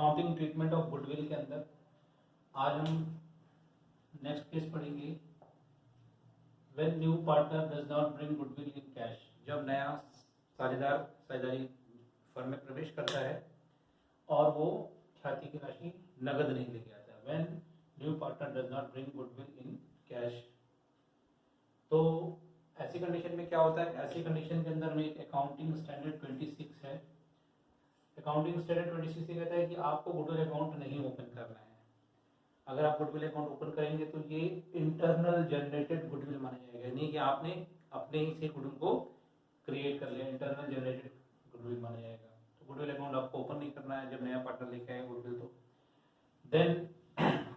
Accounting treatment of goodwill के अंदर आज हम नेक्स्ट केस पढ़ेंगे। When new partner does not bring goodwill in cash, जब नया साझेदारी फर्म में प्रवेश करता है और वो ख्याति की राशि नगद नहीं लेके आता है। When new partner does not bring goodwill in cash, तो ऐसी कंडीशन में क्या होता है? ऐसी कंडीशन के अंदर में एक अकाउंटिंग स्टैंडर्ड 26 है। अकाउंटिंग स्टैंडर्ड 26 ये कहता है कि आपको गुडविल अकाउंट नहीं ओपन करना है। अगर आप गुडविल अकाउंट ओपन करेंगे तो ये इंटरनल जनरेटेड गुडविल माना जाएगा, यानी कि आपने अपने ही से गुडविल को क्रिएट कर लिया, इंटरनल जनरेटेड गुडविल माना जाएगा। तो गुडविल अकाउंट आपको ओपन नहीं करना है जब नया पार्टनर लेके आए गुडविल। तो देन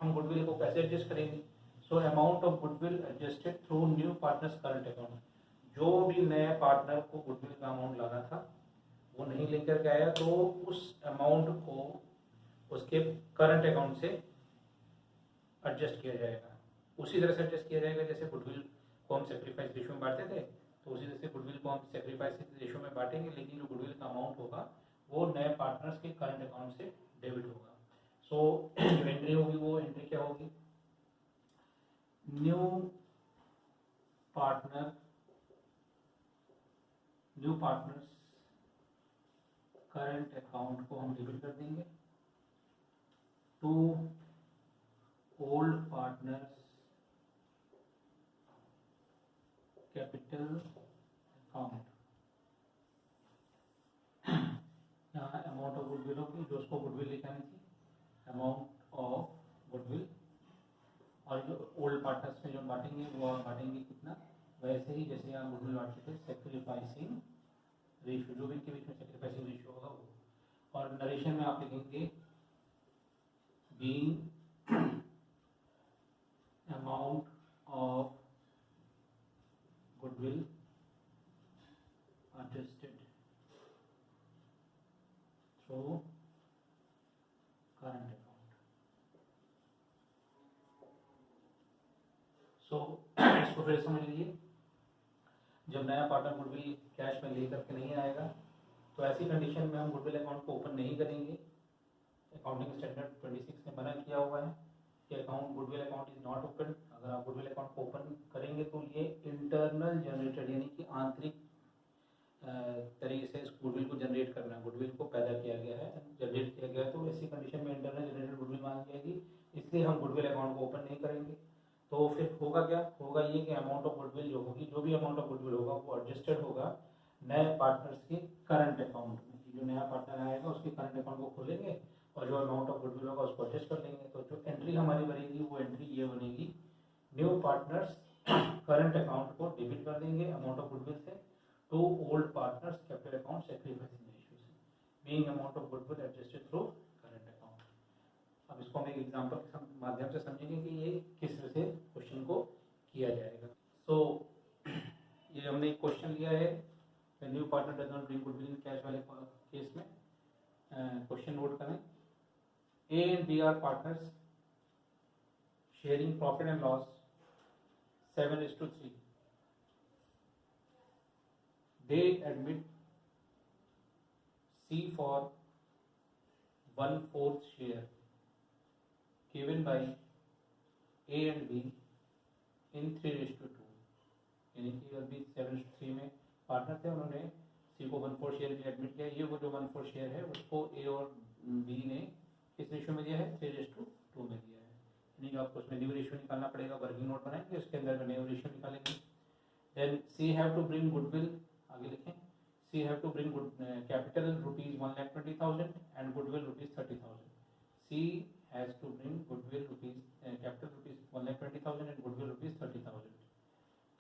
हम गुडविल को कैसे एडजस्ट करेंगे? So amount of goodwill adjusted through new partners current account, जो भी नए पार्टनर को गुडविल का अमाउंट लाना था वो नहीं लेकर के आया, तो उस अमाउंट को उसके करंट अकाउंट से एडजस्ट किया जाएगा। उसी तरह से एडजस्ट किया जाएगा जैसे गुडविल को हम सेक्रीफाइस रेशियो में बांटते थे, तो उसी तरह से गुडविल को हम सेक्रीफाइस रेशियो में बांटेंगे, लेकिन जो गुडविल का अमाउंट होगा वो नए पार्टनर्स के करंट अकाउंट से डेबिट होगा। सो जो एंट्री होगी वो एंट्री क्या होगी? न्यू पार्टनर्स करंट अकाउंट को हम डेबिट कर देंगे to old partners capital account. यहाँ अमाउंट ऑफ गुडविल होगी, जो उसको गुडविल लिखानी थी, अमाउंट ऑफ गुडविल, और जो ओल्ड पार्टनर्स में जो बांटेंगे वो बांटेंगे कितना, वैसे ही जैसे यहाँ गुडविल बांटते थे, सेक्रीफाइसिंग रेशियो, जो भी इनके बीच में सेक्रीफाइसिंग रेशियो होगा वो। और नरेशन में आप लिखेंगे being amount of goodwill adjusted through current account. So इसको फिर समझ लीजिए, जब नया पार्टनर गुडविल कैश में लेकर के नहीं आएगा तो ऐसी कंडीशन में हम गुडविल अकाउंट को ओपन नहीं करेंगे। अकाउंटिंग स्टैंडर्ड 26 ने मना किया हुआ है कि account goodwill account is not open. अगर आप गुडविल अकाउंट को ओपन करेंगे तो ये इंटरनल जनरेटेड, यानी कि आंतरिक तरीके से इस गुडविल को जनरेट करना है, गुडविल को पैदा किया गया है, जनरेट किया गया है, तो ऐसी कंडीशन में इंटरनल जनरेटेड गुडविल मानी जाएगी, इसलिए हम गुडविल अकाउंट को ओपन नहीं करेंगे। तो फिर होगा क्या? होगा ये कि अमाउंट ऑफ गुडविल जो होगी, जो भी अमाउंट ऑफ गुडविल होगा वो एडजस्टेड होगा नए पार्टनर्स के करंट अकाउंट में। जो नया पार्टनर आएगा उसके करंट अकाउंट को खोलेंगे और जो अमाउंट ऑफ गुडविल होगा उसको एडजस्ट कर लेंगे। तो जो एंट्री हमारी बनेगी वो एंट्री ये बनेगी, न्यू पार्टनर्स करंट अकाउंट को डेबिट कर देंगे अमाउंट ऑफ गुडविल से to old partners capital account sacrificing ratio से, being amount of goodwill adjusted through current account. अब इसको हम एक एग्जांपल के माध्यम से समझेंगे कि ये किस तरह से क्वेश्चन को किया जाएगा। सो ये हमने एक क्वेश्चन लिया है, new partner does not bring goodwill in cash वाले केस में। क्वेश्चन नोट करें, A and B are partners sharing profit and loss 7:3. They admit C for 1/4 share given by A and B in 3:2, यानी कि अभी 7:3 में partner थे, उन्होंने C को 1/4 शेयर में एडमिट किया। ये वो जो 1/4 शेयर है उसको A और B ने किस रेशियो में दिया है? 3:2 में दिया है। यानी कि आपको उसमें न्यू रेशियो निकालना पड़ेगा, वर्किंग नोट बनाएंगे उसके अंदर में न्यू रेशियो निकालेंगे। Then C have to bring goodwill, आगे लिखें, C have to bring capital rupees 1,20,000 and goodwill rupees 30,000. C has to bring goodwill capital rupees 1,20,000 and goodwill rupees 30,000.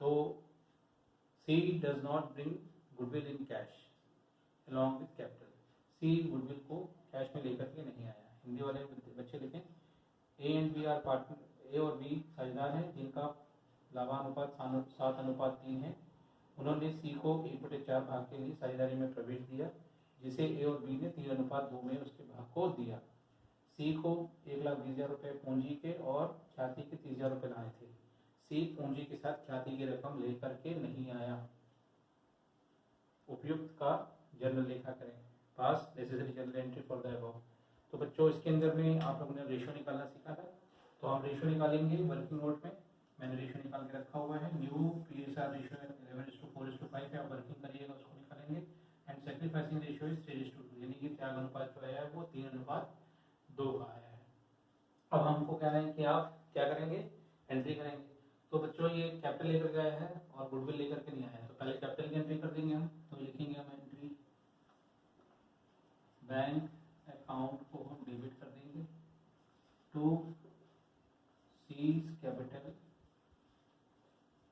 तो C does not bring goodwill in cash along with capital. C goodwill को cash में लेकर के नहीं आया। हिंदी वाले बच्चे लिखें, A and B are partner, A और B साझेदार हैं जिनका लाभानुपात 7:3 है। उन्होंने C को 1/4 भाग के लिए साझेदारी में प्रवेश दिया, जिसे A और B ने 3:2 में उसके भाग को दिया। C को 1,20,000 रुपये पूंजी के और ख्याति के 30,000 रुपये लाए थे। C पूंजी के साथ ख्याति की रकम लेकर के नहीं आया। उपयुक्त का जर्नल लेखा करें, पास necessary journal entry for the above. तो बच्चों इसके अंदर में आप लोगों ने रेशियो निकालना सीखा था, तो हम रेशियो निकालेंगे वर्किंग नोट में। मैंने रेशियो निकाल के रखा हुआ है। न्यू PSR रेशियो 11:4:5 है, आप वर्किंग करिएगा उसको निकालेंगे। एंड सेक्रीफाइसिंग रेशियो इज 3:2, यानी कि त्याग अनुपात जो आया है वो 3:2 का आया है। अब हमको कह रहे हैं कि आप क्या करेंगे, एंट्री करेंगे। तो बच्चों ये कैपिटल लेकर के आया है और गुडविल लेकर के नहीं आया है, तो पहले कैपिटल की एंट्री कर देंगे हम। तो लिखेंगे हम एंट्री, बैंक अकाउंट को हम डेबिट कर देंगे to C's capital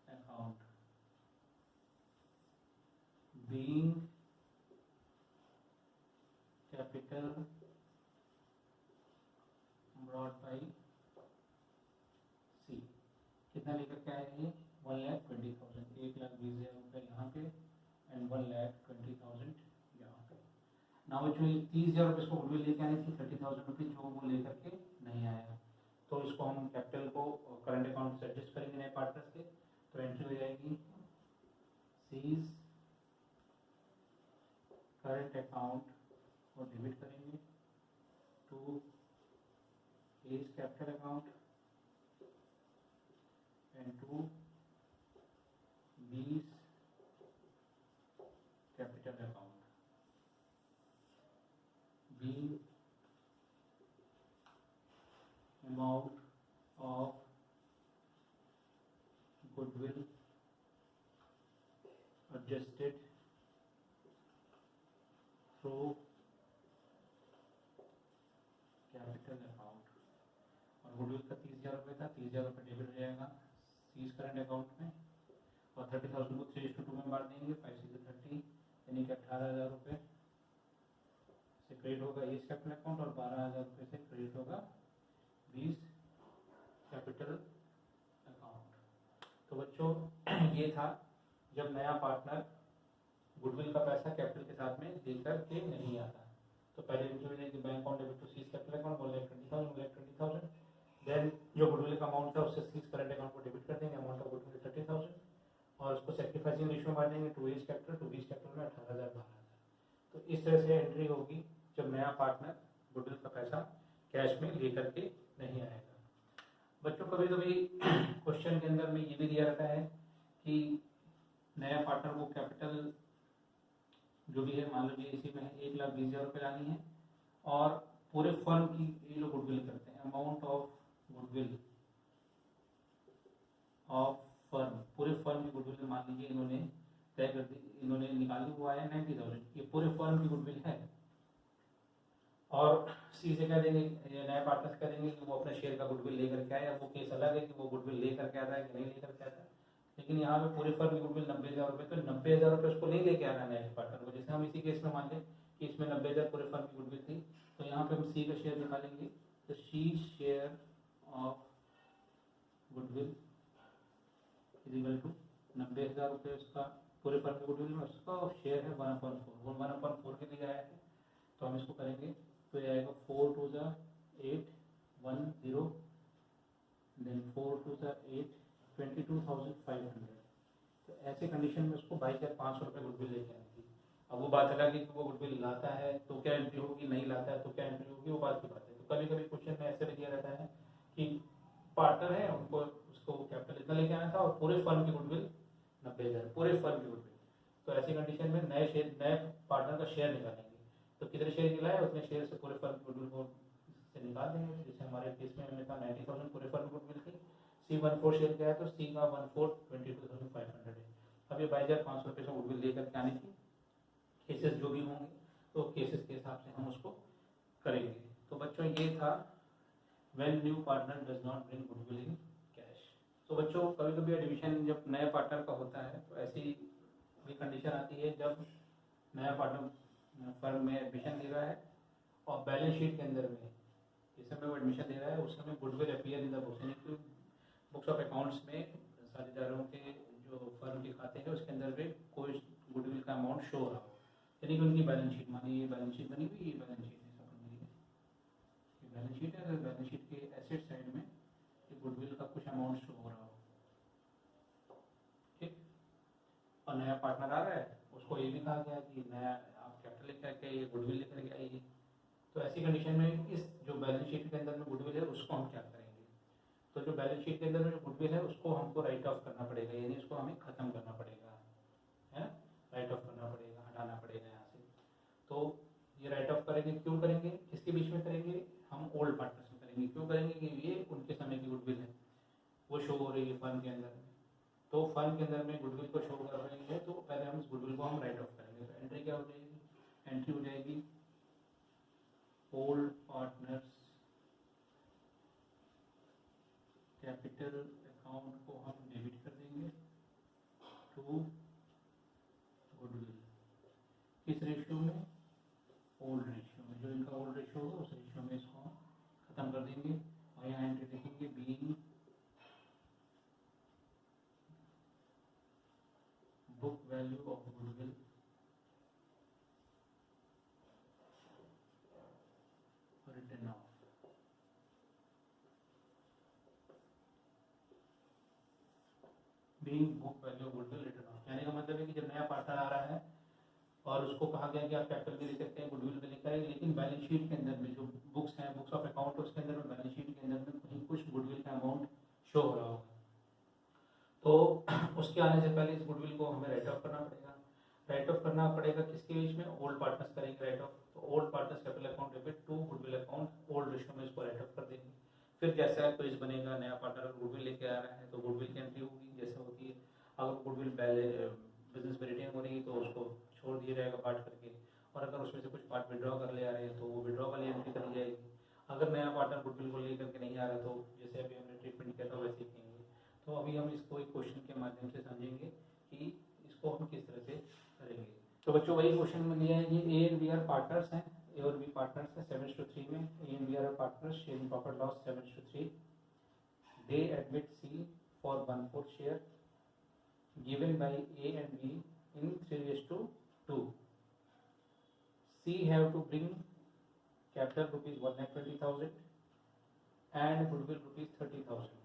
account being capital brought by C. कितना लेकर के आएंगे, 1,20,000, 1,20,000 रुपये यहाँ पे एंड 1,20,000 यहाँ पे। ना बच्चों 30,000 रुपये इसको गुडविल लेके आनी थी, 30,000 रुपये जो वो लेकर के नहीं आया, तो इसको हम कैपिटल को करंट अकाउंट से एडजस्ट करेंगे नए पार्टनर्स के। तो एंट्री हो जाएगी सीज करंट अकाउंट को डेबिट करेंगे to C's capital account and to B's capital account B amount of goodwill adjusted through capital account। और गुडविल का 30,000 रुपये था, 30,000 रुपये डेबिट हो जाएगा सीज करंट अकाउंट में, और 30,000 को 3:2 में बांट देंगे, 5 से 30 यानी कि 18,000 रुपये से क्रेडिट होगा इस कैपिटल अकाउंट और 12,000 रुपये से क्रेडिट होगा 20 कैपिटल अकाउंट। तो बच्चों ये था जब नया पार्टनर गुडविल का पैसा कैपिटल के साथ में देकर के नहीं आता। तो पहले include bank account debit to C's capital account 1,20,000, then जो गुडविल का अमाउंट था उससे सीज करंट अकाउंट को डेबिट कर देंगे, अमाउंट ऑफ गुडविल 30,000, और उसको सेक्रीफाइसिंग रेशियो मार देंगे to A's capital, to B's capital में 18,000 12,000। तो इस तरह से एंट्री होगी जब नया पार्टनर गुडविल का पैसा कैश में लेकर के नहीं आएगा। बच्चों कभी कभी क्वेश्चन के अंदर में ये भी दिया रहता है कि नया पार्टनर को कैपिटल जो भी है मान लीजिए इसी में 1,20,000 रुपये लानी है और पूरे फर्म की ये लोग गुडविल करते हैं, amount of goodwill of firm, पूरे फर्म की गुडविल मान लीजिए इन्होंने तय कर दी, इन्होंने निकाली हुआ है 90,000, ये पूरे फर्म की गुडविल है। और सी से कह देंगे, नए पार्टनर्स कह देंगे कि वो अपने शेयर का गुडविल लेकर के आए। अब वो केस अलग है कि वो गुडविल लेकर के आता है कि नहीं लेकर के आता है, लेकिन यहाँ पे पूरे फर्म की गुडविल 90,000 रुपये, तो 90,000 रुपये उसको नहीं लेके आना है नए पार्टनर को। जैसे हम इसी केस में मान लें कि इसमें 90,000 पूरे फर्म की गुडविल थी, तो यहाँ पे हम सी का शेयर निकालेंगे, तो C share of goodwill is equal to 90,000 रुपये उसका पूरे फर्म की गुडविल में, उसका शेयर है 1/4, वो 1/4 के लिए आया है। तो हम इसको करेंगे तो ये आएगा 4 2 8 1 0 देन 4 2 8 22,500। तो ऐसे कंडीशन में उसको 22,500 रुपये गुडविल लेके आनी थी। अब वो बात अलग है कि वो गुडविल लाता है तो क्या एंट्री होगी, नहीं लाता है तो क्या एंट्री होगी, वो बात की बात है। तो कभी कभी क्वेश्चन में ऐसे भी दिया रहता है कि पार्टनर है उनको उसको कैपिटल इतना लेके आना था और पूरे फर्म की गुडविल 90,000, पूरे फर्म की गुडविल। तो ऐसी कंडीशन में नए पार्टनर का शेयर निकालेंगे, तो कितने शेयर निकला है उतने शेयर से पूरे फर्म की गुडविल को से निकाल देंगे। जैसे हमारे केस में हमने कहा 90,000 पूरे फर्म की गुडविल थी, सी 14 शेयर गया तो सी का 14 22,500 है। अब ये 22,500 रुपये से गुडविल लेकर के आनी थी। केसेस जो भी होंगे तो केसेस के हिसाब से हम उसको करेंगे। तो बच्चों ये था when new partner does not bring goodwill in cash. तो बच्चों कभी कभी एडमिशन जब नए पार्टनर का होता है तो ऐसी भी कंडीशन आती है जब नया पार्टनर फर्म में एडमिशन ले रहा है और बैलेंस शीट के अंदर में जिस समय वो एडमिशन ले रहा है उस समय goodwill appear in the books, यानी कि बुक्स ऑफ अकाउंट्स में साझेदारों के जो फर्म के खाते हैं उसके अंदर में कोई गुडविल का अमाउंट शो हो रहा हो, यानी कि उनकी बैलेंस शीट मानी, ये बैलेंस शीट बनी हुई, ये बैलेंस शीट है, सब बनी है, ये बैलेंस शीट है, बैलेंस शीट के एसेट साइड में ये गुडविल का कुछ अमाउंट शो हो रहा हो, ठीक। और नया पार्टनर आ रहा है उसको ये भी कहा गया कि नया आप कैपिटल लेकर के ये गुडविल लेकर के आइए, तो ऐसी कंडीशन में इस जो बैलेंस शीट के अंदर में गुडविल है उसको हम क्या करेंगे, तो जो बैलेंस शीट के अंदर में जो गुडविल है उसको हमको राइट ऑफ करना पड़ेगा, यानी उसको हमें ख़त्म करना पड़ेगा, है राइट ऑफ करना पड़ेगा, हटाना पड़ेगा यहाँ से। तो ये राइट ऑफ करेंगे, क्यों करेंगे, किसके बीच में करेंगे, हम ओल्ड पार्टनर्स में करेंगे। क्यों करेंगे कि ये उनके समय की गुडविल है, वो शो हो रही है फर्म के अंदर में, तो फर्म के अंदर में गुडविल को शो कर रही है, तो पहले हम इस गुडविल को हम राइट ऑफ करेंगे। तो एंट्री क्या हो जाएगी, एंट्री हो जाएगी ओल्ड पार्टनर्स कैपिटल अकाउंट को हम डेबिट कर देंगे टू गुडविल, किस रेशियो में, ओल्ड रेशियो में, जो इनका ओल्ड रेशियो होगा उस रेशियो में इसको हम खत्म कर देंगे। और यहाँ एंट्री लिखेंगे being book value of goodwill written off. Being book value of goodwill written off, कहने का मतलब है कि जब नया पार्टनर आ रहा है और उसको कहा गया कि आप कैपिटल भी ले सकते हैं, गुडविल भी लेकर आए, लेकिन बैलेंस शीट के अंदर में जो बुक्स हैं, बुक्स ऑफ अकाउंट, उसके अंदर में बैलेंस शीट के अंदर में कहीं कुछ गुडविल का अमाउंट शो हो रहा होगा, तो उसके आने से पहले इस गुडविल को हमें राइट ऑफ करना पड़ेगा। राइट ऑफ करना पड़ेगा किसके बीच में, ओल्ड पार्टनर्स करेंगे राइट ऑफ, तो old partners capital account debit to goodwill account, old ratio में इसको राइट ऑफ कर देंगे। फिर जैसा पेज बनेगा, नया पार्टनर अगर गुडविल लेके आ रहा है तो गुडविल की एंट्री होगी, जैसे होती है अगर गुडविल बिजनेस में रिटेन हो रही है तो उसको छोड़ दिया जाएगा पार्ट करके, और अगर उसमें से कुछ पार्ट विड्रॉ कर ले आ रहे हैं तो वो विड्रॉ वाली एंट्री करी जाएगी। अगर नया पार्टनर गुडविल को लेकर के नहीं आ रहा तो जैसे अभी हमने ट्रीटमेंट किया था वैसे ही करेंगे। तो अभी हम इसको एक क्वेश्चन के माध्यम से समझेंगे कि इसको हम किस तरह से करेंगे। तो बच्चों वही क्वेश्चन में दिया है, ये A and B are partners हैं, ए और बी पार्टनर्स हैं 7:3 में, A and B are partners, sharing profit loss 7:3, they admit C for 1/4 share given by A and B in 3:2. C have to bring capital rupees 1,20,000 and goodwill rupees 30,000.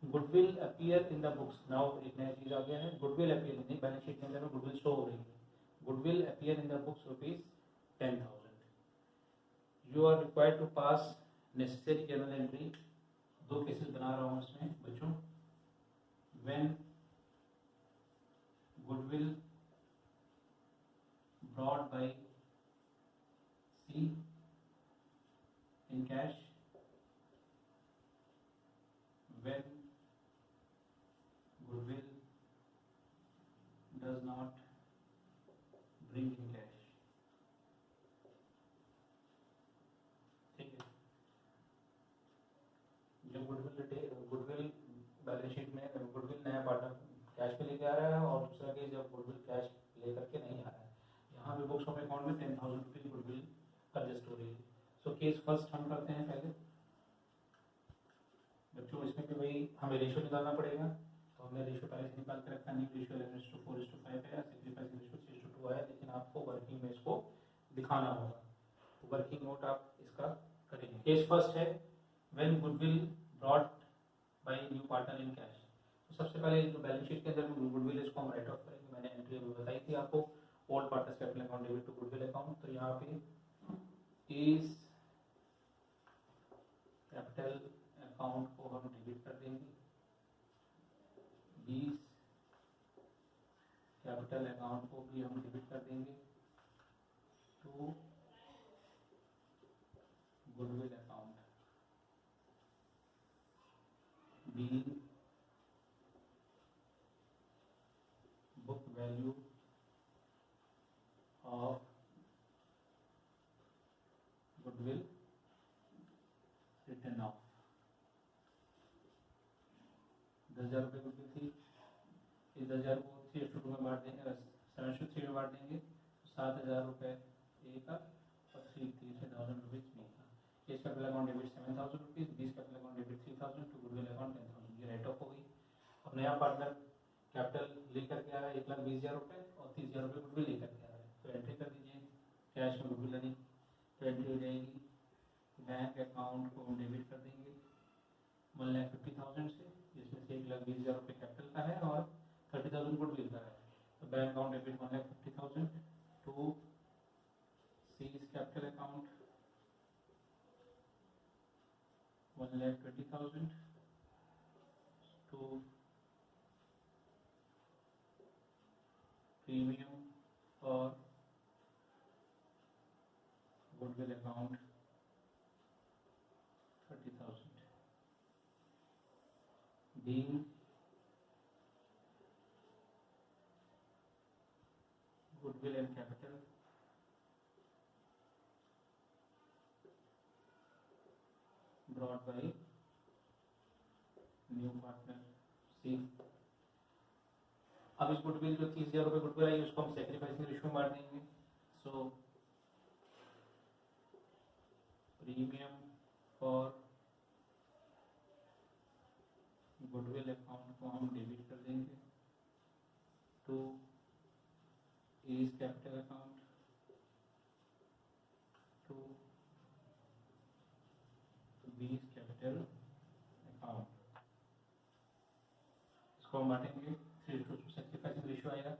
Goodwill appear in the books. Now एक नया चीज आ गया है, goodwill appear नहीं, balance sheet के अंदर में goodwill show हो रही है, goodwill appear in the books rupees 10,000. You are required to pass necessary journal entry. दो केसेस बना रहा हूँ इसमें बच्चों, when goodwill brought by C in cash, when goodwill does not bring in cash, ठीक है। जब गुडविल बैलेंस शीट में गुडविल नया पार्टनर कैश पे लेके आ रहा है और दूसरा केस जब गुडविल कैश लेकर के नहीं आ रहा है, यहाँ पे बुक्स ऑफ अकाउंट में 10,000 रुपीज गुडविल एडजस्ट हो रही है। सो केस फर्स्ट हम करते हैं पहले बच्चों, इसमें भी वही हमें रेशियो निकालना पड़ेगा, तो हमने रेशियो पहले से निकाल के रखा, न्यू रेशियो 11:4:5 है, सिंप्लीफाइड रेशियो 3:2 है, लेकिन आपको वर्किंग में इसको दिखाना होगा, तो वर्किंग नोट आप इसका करेंगे। केस फर्स्ट है when goodwill brought by new partner in cash. तो सबसे पहले जो बैलेंस शीट के अंदर गुडविल इसको हम राइट ऑफ करेंगे, मैंने एंट्री अभी बताई थी आपको, old partners capital account debit to goodwill account, तो यहाँ पे इस कैपिटल अकाउंट को हम डेबिट कर देंगे, 20 कैपिटल अकाउंट को भी हम डेबिट कर देंगे to goodwill account, being book value of goodwill written off। 10,000 रुपये गुडविल थी, इस 10,000 को 3:2 में बांट देंगे, 7:3 में बांट देंगे, 7,000 रुपये ए का और 3,000 रुपीज बी का। Case capital account debit 7,000 rupees, B's capital account debit 3,000 to goodwill account 10,000, ये राइट ऑफ हो गई। अब नया पार्टनर कैपिटल लेकर के आ रहा है 1,20,000 रुपये और 30,000 रुपये गुडविल लेकर के आ रहा है, तो एंट्री कर दीजिए कैश में गुडविल यानी, तो एंट्री हो जाएगी बैंक अकाउंट को हम डेबिट कर देंगे 1,50,000 से, जिसमें से 1,20,000 रुपये कैपिटल का है और 30,000 गुडविल का है, तो bank account debit 1,50,000 to C's capital account 1,20,000 to premium for goodwill account 30,000 being goodwill and capital brought by new partner C। अब इस गुडविल जो 30,000 रुपये गुडविल आई उसको हम सेक्रीफाइसिंग रेशियो में बांट देंगे। So premium for goodwill account को हम डेबिट कर देंगे to A's capital account to B's capital account. इसको हम बांटेंगे, सेक्रीफाइसिंग रेशियो आएगा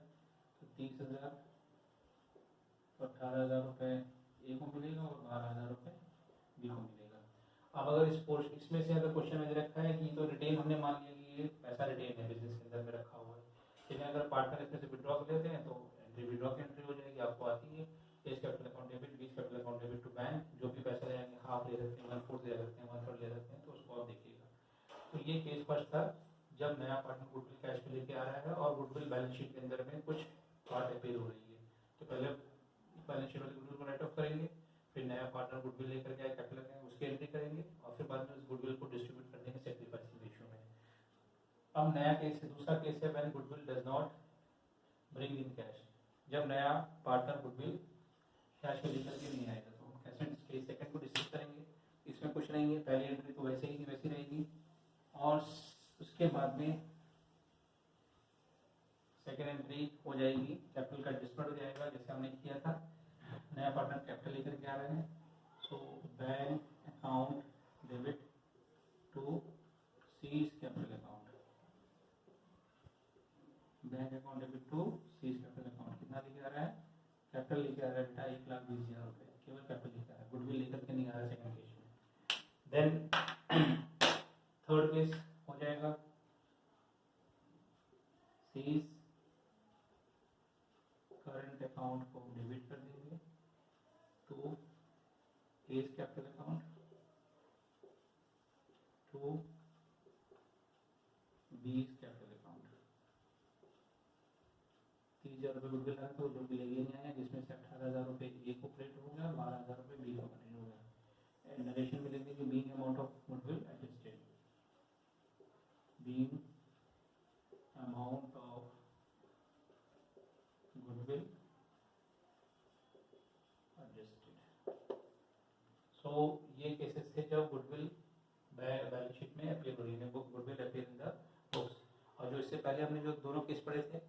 तो 30,000 तो 18,000 रुपये ए को मिलेगा और 12,000 रुपये बी को मिलेगा। अब अगर इसमें से अगर क्वेश्चन में रखा है कि तो रिटेन हमने मान लिया कि ये पैसा रिटेन है बिजनेस के अंदर में रखा हुआ है, लेकिन अगर पार्टनर इसमें से विड्रॉ कर लेते हैं तो विड्रॉ की एंट्री हो जाएगी, आपको आती है A's capital account debit, B's capital account debit to bank, जो भी पैसा लेंगे हाफ ले सकते हैं, 1/4 ले सकते हैं, 1/3 ले सकते हैं, तो उसको आप देखिएगा। तो ये केस फर्स्ट था जब नया पार्टनर गुडविल कैश पे लेके आ रहा है और गुडविल बैलेंस शीट के अंदर में कुछ पार्ट अपीयर हो रही है, तो पहले बैलेंस शीट वाले गुडविल को राइट ऑफ करेंगे, फिर नया पार्टनर गुडविल लेकर के आए कैपिटल में उसकी एंट्री करेंगे और फिर बाद में उस गुडविल को डिस्ट्रीब्यूट कर देंगे सेक्रीफाइसिंग रेशियो में। अब नया केस है, दूसरा केस है when goodwill does not bring in cash, जब नया पार्टनर गुडविल कैश में लेकर के नहीं आएगा, तो हम कैसे केस सेकंड को डिस्कस करेंगे। इसमें कुछ नहीं है, पहली एंट्री तो वैसे ही वैसी रहेगी और उसके बाद में सेकेंड एंट्री हो जाएगी, कैपिटल का एडजस्टमेंट हो जाएगा जैसे हमने किया था। नया पार्टनर कैपिटल लेकर के आ रहे हैं, so bank account debit to C's capital account, bank account debit to C's capital account. कितना लेके आ रहा है? कैपिटल लेके आ रहा है बेटा 1,20,000 रुपये, केवल कैपिटल लेके आ रहा है, गुडविल लेकर के नहीं आ रहा है सेकंड केस में। देन थर्ड केस हो जाएगा सीज करंट अकाउंट को डेबिट कर देंगे to A's capital account to B's capital account. 30,000 रुपये गुडविल है तो जो बिल नहीं आया, जिसमें से 18,000 रुपये ए को क्रेडिट हो गया, 12,000 रुपये बी को क्रेडिट हो गया। नरेशन में लिख देंगे being amount of goodwill adjusted, being amount of goodwill adjusted. So ये केसेस थे जब गुडविल बैलेंस शीट में अपीयर हो रही है, goodwill appear in the books. और जो इससे पहले हमने जो दोनों केस पढ़े थे